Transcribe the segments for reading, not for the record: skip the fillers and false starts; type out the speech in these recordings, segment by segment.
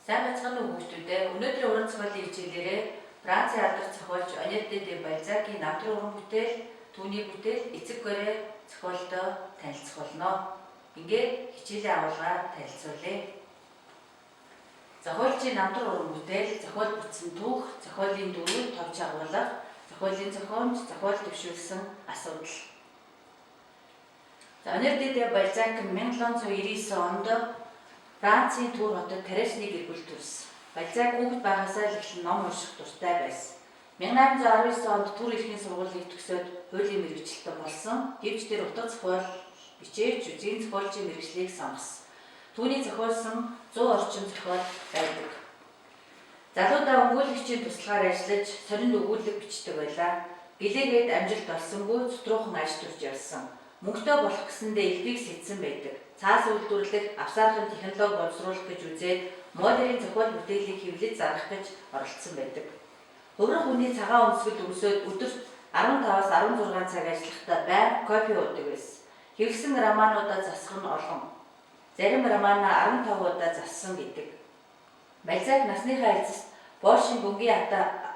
Сайн бацгааны хүүхдүүдээ өнөөдрийн уран зохиолын хичээлээрээ Францын алдар зохиолч Honoré de Balzac-ийн намтрын уран бүтээл, түүний бүтээл Эцэг гэрээ зохиолтой танилцах болно. Ингээд хичээлийн агуулгаар танилцуулъя. Зохиолчийн намтрын уран бүтээл, зохиол бүтсэн түүх, зохиолын дөрвөн товч агуулга, зохиолын зохиомж, зохиол төвшүүлсэн асуудал. Honoré de Balzac 1799 онд Францын Тур хотод Парисны гэр бүл төрсөн. Балзак хүүхэд байхасаа л эхлэн ном унших дуртай байсан. 1819 онд Тур эрхийн сургуулийг төгсөөд хуулийн мэргэжилтэн болсон. Гэвч тэр утга зохиол бичээж үзгийн зохиолчийн мэргэжлийг сонгосон. Түүний зохиолсон 100 орчим зохиол байдаг. Залуудаа өмгөөлөгчийн туслагаар ажиллаж сорин өгүүлэг бичдэг байлаа. Гэлээгээд амжилт олсонгүй зүтруухан аж төрж явсан. Мөнгөтэй болох гэсэндээ элбэг сэтсэн байдаг. Цаас үйлдвэрлэх, авсаархан технологи боловсруулах гэж үзээд модерийн зохиол бүтээлийг хэвлэж зарах гэж оролцсон байдаг. Хөврөх хүний цагаан өмсгөл өмсөд өдөрт 15-аас 16 цаг ажиллахдаа байнга кофе уудаг байсан. Хэвлсэн романуудаа засах нь олон. Зарим романаа 15 удаа зассан гэдэг. Балзак насныхаа эцэст Польшийн бөмбөгийн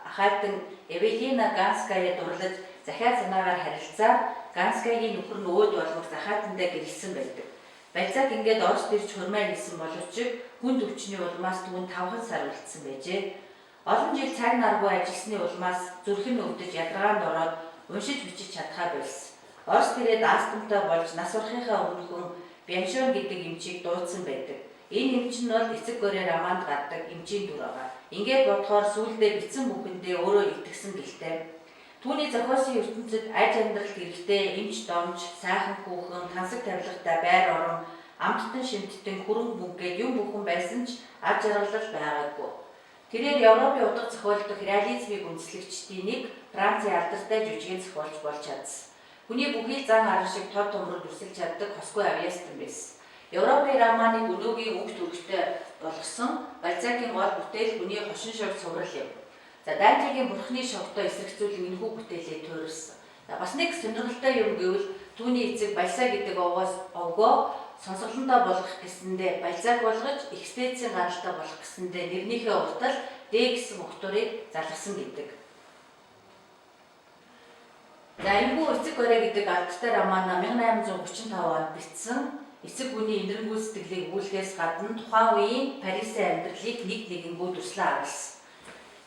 ахайдан Эвелина Ганская дурлаж захиа санаагаар харилцаа Ганскаягийн нөхөр нь өөд болгох захаатандаа гэрэлсэн байдаг. Балзак ингээд Оросд ирж хурмаа хийсэн боловч хүнд өвчний улмаас түүнд 5 сар үлдсэн байжээ. Олон жил цаг наргүй ажилласны улмаас зүрх нь өвдөж ядаргаанд ороод уншиж бичиж чадхаа болсон. Оросд ирээд астмтай болж нас урахынхаа өмнөхөн Бяншон гэдэг эмчийг дуудсан байдаг. Энэ эмч нь бол Эцэг гэрээ романд гаддаг эмчийн дүр байгаа. Ингээд бодохоор сүүлдээ бичсэн бүхэндээ өөрөө итгэсэн гэлтэй. Түүний зохиосон ертөнцид аж амьдралд хэрэгтэй эмч домж, сайхан хүүхэн, тансаг тавилгатай байр орон, амттан шимттэн хөрөнгө мөнгөд юм бүхэн байсан ч аж аргалал байгаагүй. Тэрээр Европын утга зохиол дэх реализмыг үндэслэгчдийн нэг Францын алдартай жүжигэн зохиолч болж чадсан. Хүний бүхий зан аран шиг тод томрод үсэлж чаддаг хосгүй авьяастан байсан. Европын романыг өнөөгийн үг төрхтэй болгосон Балзакийн гол бүтээл хүний хошин шог цуврал юм. Дантегийн бурхны шогтой эсрэгцүүлэн энэхүү бүтээлээ туурсан. Бас нэг сонирхолтой юм гэвэл түүний эцэг Балзак гэдэг овгоо сонсголондоо болгох гэсэндээ Балзак болгож экстенцийн гаралтай болох гэсэндээ нэрнийхээ уртал Д гэсэн өгтөрийг залгасан гэдэг. Энэхүү Эцэг гэрээ гэдэг алдартай роман 1835 онд бичсэн. Эцэг хүний инэрэнгүй сэтгэлийг өгүүлэхээс гадна тухайн үеийн Парисын амьдралыг нэг нэгэнгүү дүрслэн агуулсан.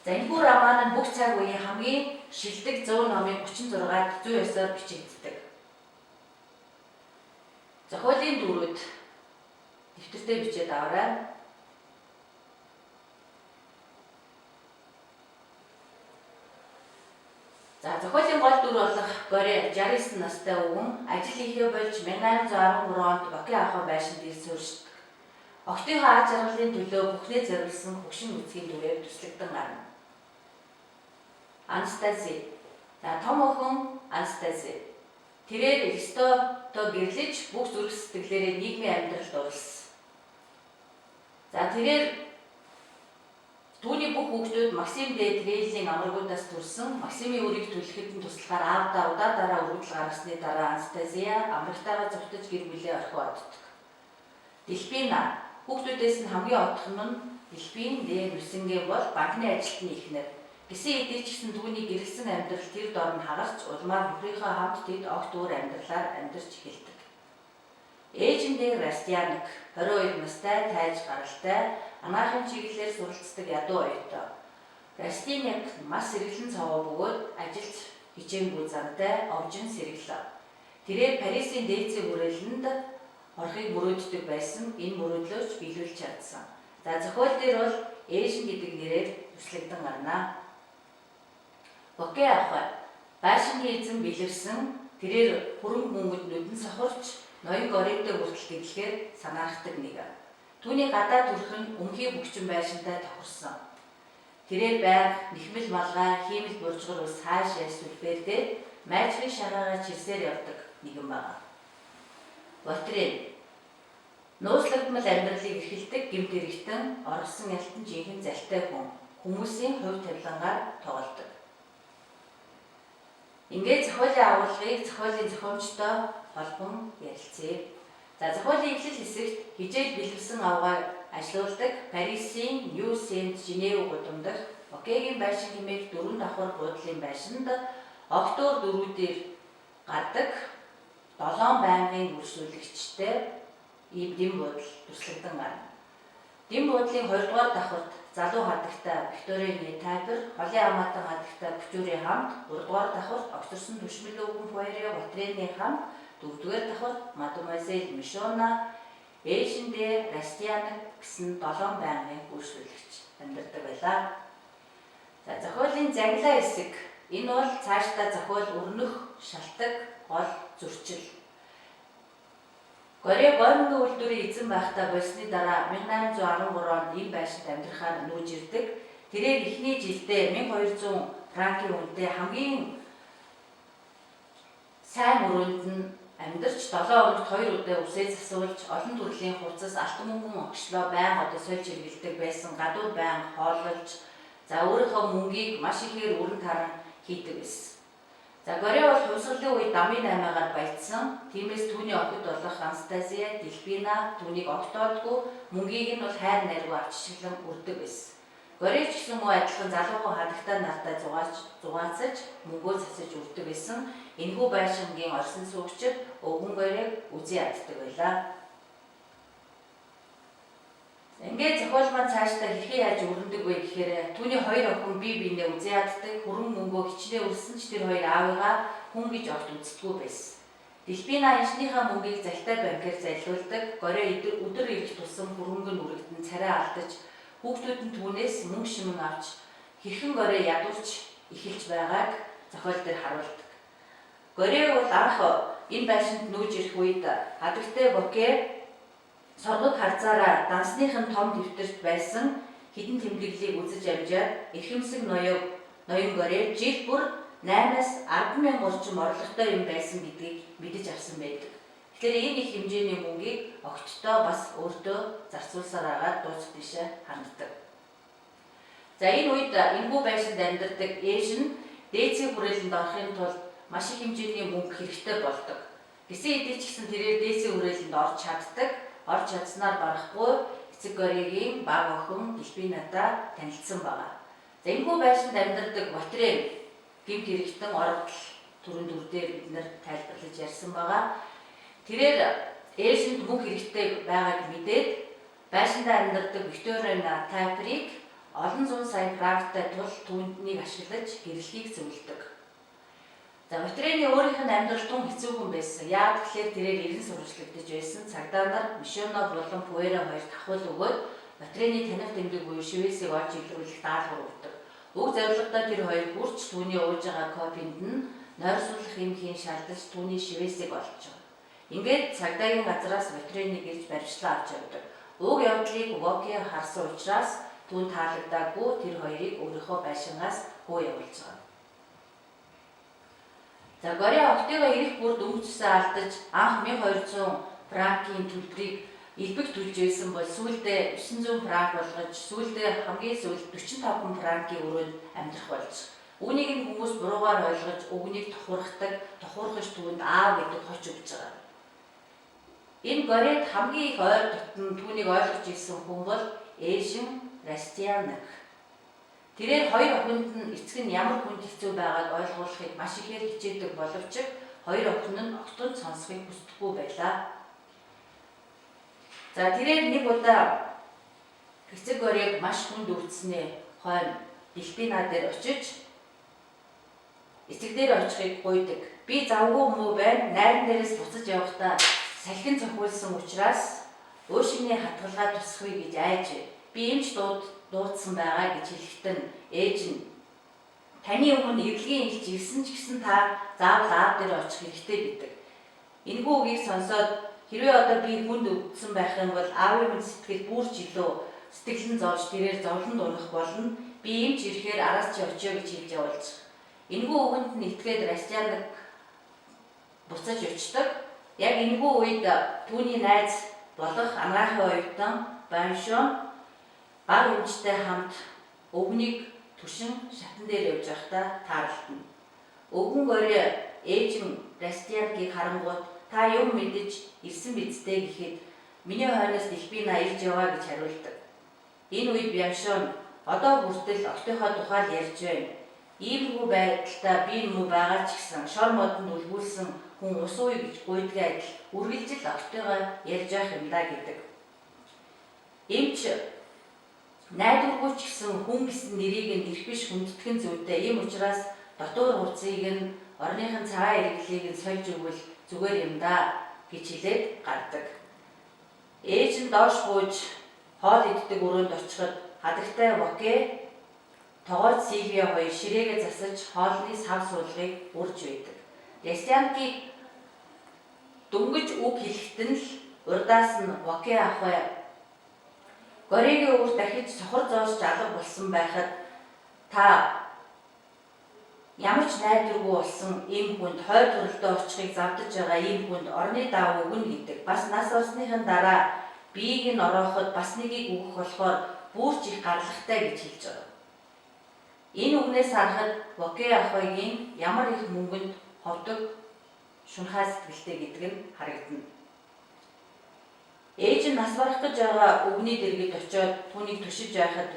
Энэхүү роман нь бүх цаг үеийн хамгийн шилдэг 100 номыг 36-д 109-оор бичигддэг. Зохиолын дөрүүд дэвтэртээ бичээд аваарай. Зохиолын гол дүр болох Горэ 69 настай өвгөн ажил хийхээ болж 1813 онд Баки ахуй байшинд ирж сууршдаг. Охтынхоо аж аргалын төлөө бүхнээ зориулсан хөгшин үсгийн дүрээр төслөгдөн гарна. Анастази. Том охин Анастази. Тэрээр Эристотто гэрлэж бүх зүрх сэтгэлээрээ нийгмийн амьдралд оролцсон. Тэрээр түүний бүх хүүхдүүд Максим де Трейлийн амрагуудаас төрсэн. Максимийн үрийг түлхэхэд нь туслахаар аавдаа удаадаараа өргөдөл гаргасны дараа Анастазия амрагтайгаа зовтож гэр бүлээ орхио оддог. Делфина. Хүүхдүүдээс нь хамгийн одох нь Делфин де Нусинген бол банкны ажилтны эхнэр. Гэсэн хэдий ч гэсэн түүний гэрэлсэн амьдрал тэр дор нь хагарч улмаар нөхрийнхөө хамт тэд огт өөр амьдралаар амьдарч эхэлдэг. Ээжиндээ Растяник 22 настай тайж гаралтай анагаахын чиглэлээр суралцдаг ядуу оюутай. Растяник мас сэргэлэн цаваа бөгөөд ажилд хичээнгүй зантай овжин сэргэлээ. Тэрээр Парисын дээдсийн хүрээлэнд орохыг мөрөөддөг байсан. Энэ мөрөөдлөөч биелүүлж чадсан. Зохиол дээр бол Ээжин гэдэг нэрээр төслөгдөн гарнаа. Баки ахуй байшингийн эзэн бэлэрсэн. Тэрээр хөрөнгө мөнгөд нүдэн сохорч ноён горэгтэй хүртэл гэрлэхээр санаарахдаг нэг. Түүний гадаад төрх нь өмхий бөгчин байшинтай тохирсон. Тэрээр байнга нэхмэл малгай, хиймэл буржгар ус хаашаа сүлбээрдээ майжгийн шараагаа чирсээр явдаг нэгэн байна. Ботрин. Нууцлагдмал амьдралыг эрхэлдэг гэмт хэрэгтэн орсон ялтан жинхэнэ залтай хүн. Хүмүүсийн хувь тавилангаар тоглодог. Ингээд зохиолын агуулгыг зохиолын зохиомжтой холбон ярилцъя. Зохиолын эхлэл хэсэгт хижээл бэлгэсэн авгаа ажилуулдаг Парисын New Saint-Genève гудамд дах Окегийн байшин хэмээх 4 давхар буудлын байшинд октоор дөрүүдээр гардаг 7 байнгын үргэлжлүүлэгчтэй ийм дэм буудал туршлагдан гарна. Дэм буудлын 2 дугаар давхарт залуу хадагтай Викторийн тайпер, холын амаатан хадагтай Күчүүрийн хамт, 3 дугаар давхарт огцорсон түшмэл өвгөн Пуэре Ватрены хамт, 4 дугаар давхарт Мадемуазель Мишона Ээжиндээ Растианак гэсэн 7 байнгын үргэлжлүүлэгч амьдардаг байлаа. За зохиолын заглаа хэсэг. Энэ бол цаашдаа зохиол өрнөх, шалтгаан, гол зөрчил. Горе гомгийн үйлдвэрийн эзэн байхдаа болсны дараа 1813 онд ийм байшинд амьдрахаар нүүж ирдэг. Тэрээр эхний жилдээ 1200 франкийн үнэтэй хамгийн сайн мөрөнд нь амьдарч 7 хоногт 2 удаа үсээ засуулж олон төрлийн хувцас алтан мөнгөн огшлоо байнга одоо сольж хэрэглэдэг байсан гадуур байнга хооллолж за өөрийнхөө мөнгийг маш ихээр өрн таран хийдэг байсан. За Горе бол хувьсгалын үед дамын аймаагаар баяжсан. Тиймээс түүний охид болох Анастасия, Делфина түүнийг огтоодгүй мөнгийг нь бол хайр найргүй авчиглан өрдөг байсан. Горе ч гэсэн муу адилхан залуухан хадагтай нартай зугаацаж мөнгөө засаж өрдөг байсан. Энэхүү байшингийн орсон суугчид өвгөн Горийг үзий яддаг байлаа. Ингээд зохиол маань цаашдаа хэрхэн яаж өрнөдөг вэ гэхээр түүний 2 охин бие биенээ үзий яддаг, хүрэн мөнгөө хичнээн өрсөн ч тэр 2 аавыгаа хүн гэж огт үздэггүй байсан. Делфина энэчнийхээ мөнгийг залтай банкээр зайлуулдаг, Горе өдөр ирэх тусам хөрөнгө нь үрэгдэн царай алдаж, хүүхдүүд нь түүнээс мөнгө шимэн авч хэрхэн Горе ядуулж эхэлж байгааг зохиол дээр харуулдаг. Горе бол анх энэ байшинд нүүж ирэх үед хадагтай Боке соргог харцаараа дансныхын том дэвтэрт байсан хідэн тэмдэглэлийг үзэж авчаад эрхэмсэг ноён Горе жил бүр 8-аас 10,000 орчим орлоготой юм байсан гэдгийг мэдэж авсан байдаг. Тэгэхээр энэ их хэмжээний мөнгийг огтдоо бас өөртөө зарцуулсаар агаад дуусах тийшээ ханддаг. За энэ үед энэхүү байшинд амьдардаг ээж нь дээдсийн хүрээлэнд орохын тулд маш их хэмжээний мөнгө хэрэгтэй болдог. Гэсэн хэдий ч гэсэн тэрээр дээдсийн хүрээлэнд орж чаддаг. Орж чадсанаар барахгүй эцэг Горегийн баг охин Делфинатай танилцсан байна. За энэхүү байшинд амьдардаг Ватрен гэмт хэрэгтэн орогдол түрүүн дүр дээр бид нар тайлбарлаж ярьсан байгаа. Тэрээр ээжинд мөнгө хэрэгтэй байгааг мэдээд байшиндаа амьдардаг Викторийн тайперыг олон зуун сая франктай тул түүнийг ашиглаж гэрлэхийг зөвлөдөг. За Ватрены өөрийнх нь амьдрал тун хэцүүхэн байсан. Яагаад гэхээр тэрээр эрен сурвалжлагдаж байсан. Цагдаа нар Мишона болон Пуэре хоёрт ахвал өгөөд Ватрены таних тэмдэг буюу шивэсийг олж илрүүлэх даалгавар өгдөг. Уг зорилгодоо тэр хоёр бүрч түүний ууж байгаа копинд нь нойрсуулах юм хийн шалдаж түүний шивэсийг олж байгаа. Ингээд цагдаагийн газраас Ватреныг ирж баримтлан авч явдаг. Уг явдлыг Воке харсан учраас түүнд таалагдаагүй тэр хоёрыг өөрийнхөө байшингаас хөө явуулж байгаа. За Горе октыгоо ирэх бүрд өмчсөн алдаж анх 1200 франкийн төлбөрийг элбэг төлж байсан бол сүүлдээ 900 франк болгож сүүлдээ хамгийн сүүлд 45 франкийн өрөөнд амьдрах болж. Үүнийг нь хүмүүс буруугаар ойлгож өгнийг тухуурхаж түүнд аав гэдэг хоч өгч байгаа. Энэ Горед хамгийн их ойр дотн түүнийг ойлгож ирсэн хүн бол ээжин Растианак. Тэрээр 2 охинд нь эцэг нь ямар хүнд хэцүү байгааг ойлгуулахыг маш ихээр хичээдэг боловч 2 охин нь огтуд сонсхийг хүсдэггүй байлаа. За тэрээр нэг удаа эцэг Горийг маш хүнд өвдснээ хойно Делфина дээр очиж эцэг дээр очихыг гуйдаг. Би завгүй муу байна. Найран дээрээс буцаж явахдаа салхин цохиулсан учраас уушигны хатгалгаа тусахыг гэж айж би эмч дуудсан байгаа гэж хэлэхдээ ээж нь таны өмнө эвлэгийн илж ирсэн ч гэсэн та заавал аав дээр очих хэрэгтэй гэдэг. Энэхүү үгийг сонсоод хэрвээ одоо би хүнд өвдсөн байх юм бол аавын минь сэтгэл бүрч илүү сэтгэлэн зовж тэрээр зовлон унах болно. Би эмч ирэхээр араас чи очиё гэж хэлж явуулж. Энэхүү үгэнд нь итгээд Растианак буцаж очдог. Яг энэхүү үед түүний найз болох анагаахын оюутан Баншон баг эмчтэй хамт өвгнийг түшин шатан дээр явж байхдаа таарлтна. Өвгөн Горе ээж нь Растианакийг харангууд та юм мэдэж ирсэн бидтэй гэхэд Миний хойноос Дэлбина ирж яваа гэж хариулдаг. Энэ үед Бяншон одоо хүртэл октийнхоо тухай ярьж байна. Иймэрхүү байдалтай би муу байгаа ч гэсэн шор модонд үлгүүлсэн хүн ус ууй гэж гуйдгийн адил үргэлжил октойгоо ярьж явах юм даа гэдэг. Эмч найдваргүй ч гэсэн хүн гэсэн нэрийг нь ирэх биш хүндэтгэн зүйтэй. Ийм учраас дотор хувцсыг нь орныхын цагаан иргэлийг нь сольж өгвөл зүгээр юм даа гэж хэлээд гардаг. Ээж нь доош бууж хоол иддэг өрөөнд очиход хадагтай Воке тогоод Сильвия хоёр ширээгээ засаж хоолны сав суулгыг үрж байдаг. Лесянкийг дөнгөж үг хэлэхэд нь л урдаас нь Воке ахвай Горегийн өвөр дахиж сохор зоос алга болсон байхад та ямар ч найдваргүй болсон ийм хүнд хойд төрөлдөө очихыг завдаж байгаа ийм хүнд орны даав өгнө гэдэг. Бас нас орсныхын дараа биеийг нь орооход бас нэгийг өгөх болохоор бүрч их гарлагтай гэж хэлж байгаа. Энэ үгнээс харахад Воке ахвайгийн ямар их мөнгөнд ховдог шунхаа сэтгэлтэй гэдэг нь харагдана. Ээж нь нас барах гэж байгаа өвгний дэргэд очиод түүнийг түшиж байхад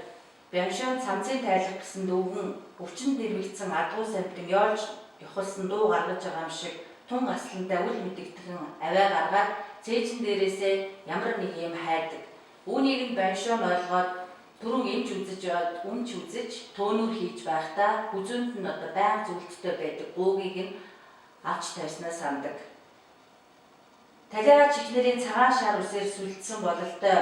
Бяншон цамцын тайлах гэсэн дүүгэн өвчин дэрвэгдсэн адгуу самтын ёолж явахсан дуу гаргаж байгаа юм шиг тун аслантай үл мэдэгдэхэн аваа гаргаад цээжин дээрээсээ ямар нэг юм хайдаг. Үүнийг нь Бяншон ойлгоод түрүүн эмч үзэж төөнүүр хийж байхдаа хүзүүнд нь одоо байнга зүйлттэй байдаг гуугийг нь авч тавьснаа сандаг. Талигач ихнэрийн цагаан шар үсээр сүлдсэн бололтой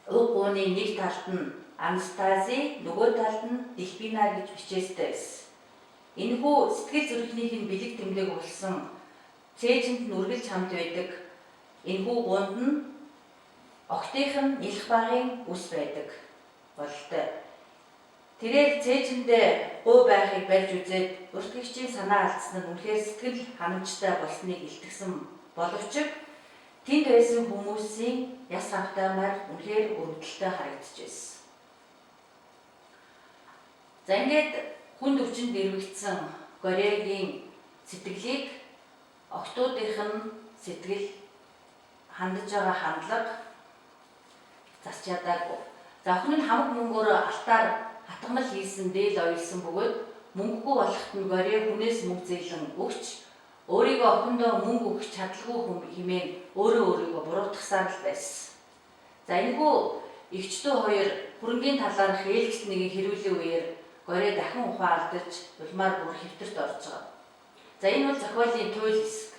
уг гууны нэг талд нь Анастази, нөгөө талд нь Дэлбина гэж бичээстэй байсан. Энэхүү сэтгэл зүрхнийх нь бэлэг тэмдэг болсон цээжинд нь үргэлж хамт байдаг. Энэхүү гуунд нь октынх нь нэлэх багын үс байдаг бололтой. Тэрээр цээжиндээ гуу байхыг барьж үзээд урт гэгчийн санаа алдсан нь үнэхээр сэтгэл ханамжтай болсныг илтгэсэн боловч тэнд байсан хүмүүсийн яс хавтаймаар үнэхээр өрөвдөлтэй харагдчихсэн. За ингээд хүнд өвчнөд дэрвэгдсэн Горегийн сэтгэлийг октоодынх нь сэтгэл хандаж байгаа хандлага засч ядаагүй. За охин нь хамаг мөнгөөр алтаар хатгамал хийсэн дээл ойлсон бөгөөд мөнгөгүй болохт нь Горе хүнээс мөнгө зээлэн өгч өөрийгөө охиндоо мөнгө өгч чадалгүй хүн хэмээн өөрийгөө буруутгасаар л байсан. За энэхүү эгчдүү хоёр хөрөнгийн талаарх ээлжит нэгийг хэрүүлэн үеэр Горе дахин ухаан алдаж улмаар бүр хэвтэрт орж байгаа. За энэ бол зохиолын туйл хэсэг.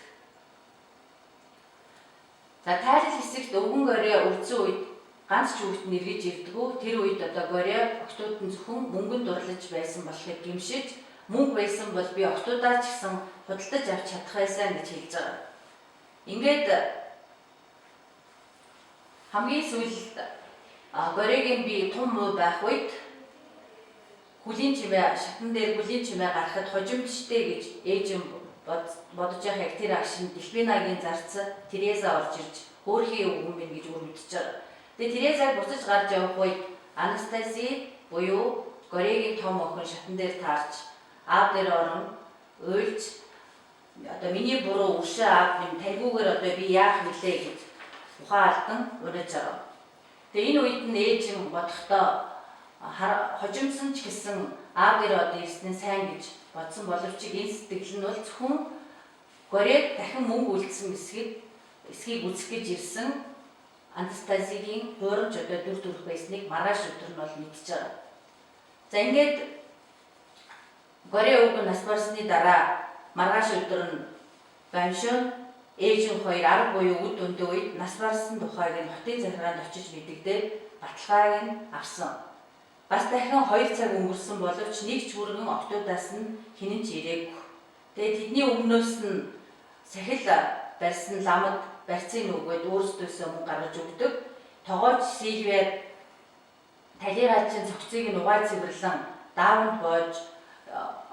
За тайлал хэсэгт өвгөн Горе өвдсөн үед ганц ч хүүхэд нэргэж ирдэггүй. Тэр үед одоо Горе октод нь зөвхөн мөнгөнд дурлаж байсан болохыг гэмшиж мөнгө байсан бол би октодаа ч гэсэн худалдаж авч чадах байсан гэж хэлж байгаа. Ингээд хамгийн сүүлд Горегийн би тун муу байх үед хүлийн чимээ шатан дээр хүлийн чимээ гарахад хожимдчтэй гэж ээж юм бодож явах яг тэр агшин Дэлбинагийн зарц Тереза орж ирж хөөрхийн өвгөн минь гэж өрөвдөж байгаа. Тэгээ Терезаг буцаж гарч явах үед Анастази буюу Горегийн том охин шатан дээр таарч аав дээр орон уйлж одоо миний буруу өшөө аав минь таньгүйгээр одоо би яах вүлээ гэж ухаан алдан унаж байгаа. Тэгээ энэ үед нь ээж юм бодохдоо хожимдсан ч гэсэн аав дээр одоо ирсэн сайн гэж бодсон боловч энэ сэтгэл нь бол зөвхөн Горед дахин мөнгө үлдсэн эсхийг үзэх гэж ирсэн Анастазигийн хуурамч одоо дүр төрх байсныг маргааш өдөр нь бол мэдчихэж байгаа. За ингээд Горе өвгөн нас барсны дараа маргааш өдөр нь Бяншон ээж нь хоёр арга буюу үд өндөө үед нас барсан тухайг нь хотын захиргаанд очиж мэдэгдээд баталгааг нь авсан. Бас дахин 2 цаг өнгөрсөн боловч нэг ч хүргэн октодаас нь хинэн ч ирээгүй. Тэгээд тэдний өмнөөс нь сахил барьсан ламад барьцын өгөөд өөрсдөөсөө мөнгө гаргаж өгдөг. Тогооч Сильвиад талигаачийн цогцыг нь угаа цэвэрлэн даавнд боож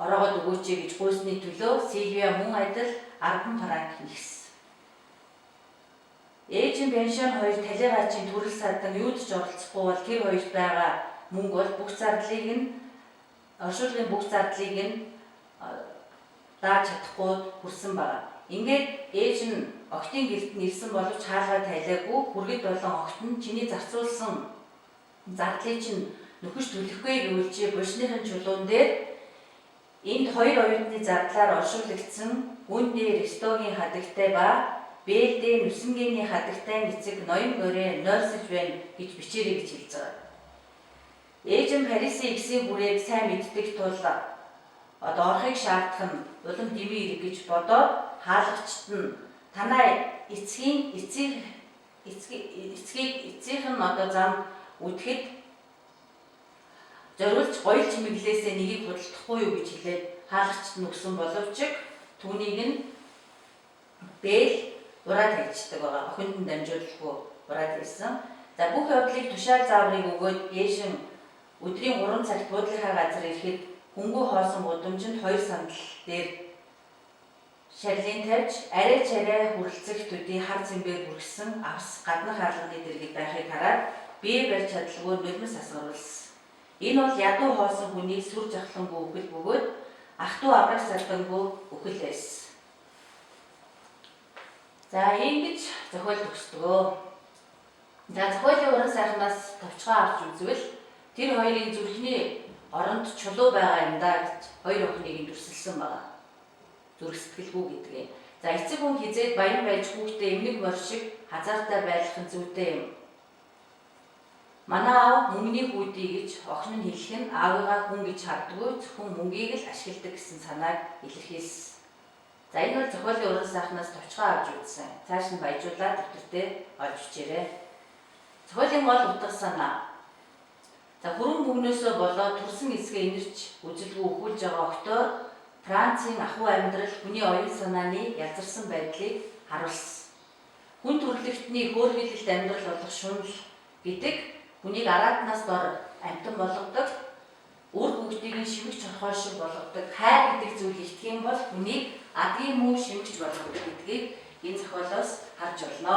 ороогод өгөөч гэж гуйсны төлөө Сильвия мөн адил 10 франк нэгсэн. Ээж нь Бяншон хоёр талигаачийн төрөл садан юуд ч оролцохгүй бол тэр хоёрт байгаа мөнгө бол бүх зардлыг нь оршуулгын бүх зардлыг нь дааж чадахгүй хүрсэн байна. Ингээд ээж нь октын гэрт нэрсэн боловч хаалгаа тайлаагүй хүргэд болон огт нь чиний зарцуулсан зардлыг чинь нөхөж төлөхгүй гэвэл чи булчныхын чулуун дээр энд хоёр оюутны зардлаар оршуулгдсан гүн дээр стогийн хадагтай ба бэлдээ нүсэнгээний хадагтай эцэг ноён горээ нойрсож байна гэж бичээрэй гэж хэлж байгаа. Ээж нь Парисын Эксийн бүрээг сайн мэддэг тул орохыг шаардах нь улам дэмий ирэх гэж бодоод хаалгачд нь танаа эцгийг нь зам үдэхэд зориулж гоё чимэглээсээ нэгийг худалдахгүй юу гэж хэлээд хаалгачд нь өгсөн боловч түүнийг нь бэл ураад хэлждэг байгаа. Охинд нь дамжуулахгүй ураад хэлсэн. За бүх явдлыг тушаал зааврыг өгөөд ээшин өдрийн 3 цагт буудлынхаа газар ирэхэд хөнгөө хоосон гудамжинд 2 сандал дээр шарлын тавьж арай чарай хүрэлцэх төдий хар цэмбээр бүргсэн авс гаднах хаалганы дэргэд байхыг хараад бие барьж чадалгүй нулимс асгаруулсан. Энэ бол ядуу хоосон хүний сүр жахлангүй үхэл бөгөөд ах トゥ аврах салдангүй үхэл байсан. За ингэж зохиол төгсдгөө. За зохиолын уран сайхнаас товчгоо авч үзвэл тэр хоёрын зүрхний оронд чулуу байгаа юм да гэж хоёр охиныг дүрсэлсэн байна. Зүрх сэтгэлгүй гэдгийг. За эцэг хүн хизээд баян байж хүүхдээ эмнэг морь шиг хазаартай байлгах нь зүйтэй юм. Манай аав мөнгөний хүүдий гэж охин нь хэлэх нь аавыгаа хүн гэж хардггүй зөвхөн мөнгийг л ашигладаг гэсэн санааг илэрхийлсэн. За энэ бол зохиолын уран сайхнаас товчгоо авч үзсэн. Цааш нь баяжуулаад дэвтэртээ олж бичээрэй. Зохиолын гол утга санаа. За хүрэн бүгнөөсөө болоод турсан эсгээ инэрч үжилгүй өхүүлж байгаа октоор Францын ахуй амьдрал хүний оюун санааны язарсан байдлыг харуулсан. Хүн төрөлхтний хөөрхийлэлт амьдрал болох шунал гэдэг хүнийг араатнаас дор амтан болгодог, үр хөвгтийг нь шимэгч орхоо шиг болгодог, хайр гэдэг зүйл итгэх юм бол хүнийг адгийн муу шимэгч болгодог гэдгийг энэ зохиолоос харж болно.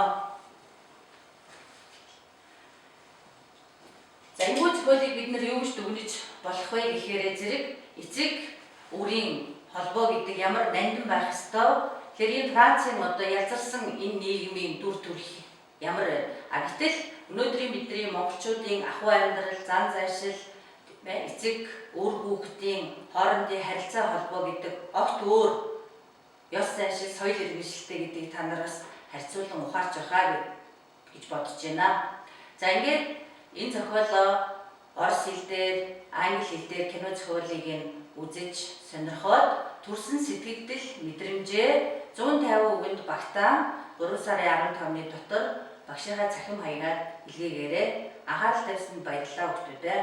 За энэ зохиолыг бид нар юу гэж дүгнэж болох вэ гэхээр зэрэг эцэг үрийн холбоо гэдэг ямар нандин байх ёстой. Тэгэхээр энэ Францын одоо язарсан энэ нийгмийн дүр төрх ямар гэтэл өнөөдрийн бидний монголчуудын ахуй амьдрал, зан зайшил, эцэг үр хүүхдийн хоорондын харилцаа холбоо гэдэг огт өөр ёс зайшил, соёл иргэншилтэй гэдгийг та нараас харьцуулан ухаарч байхаа гэж бодож байна. За ингээд энэ зохиолоо орос хэл дээр, англи хэл дээр кино зохиолыг нь үзэж сонирхоод төрсөн сэтгэгдэл, мэдрэмжээ 150 үгэнд багтаан 3 сарын 15-ны дотор багшийнхаа цахим хаягаар илгээгээрэй. Анхаарал тавьсанд баярлалаа хүүхдүүдээ.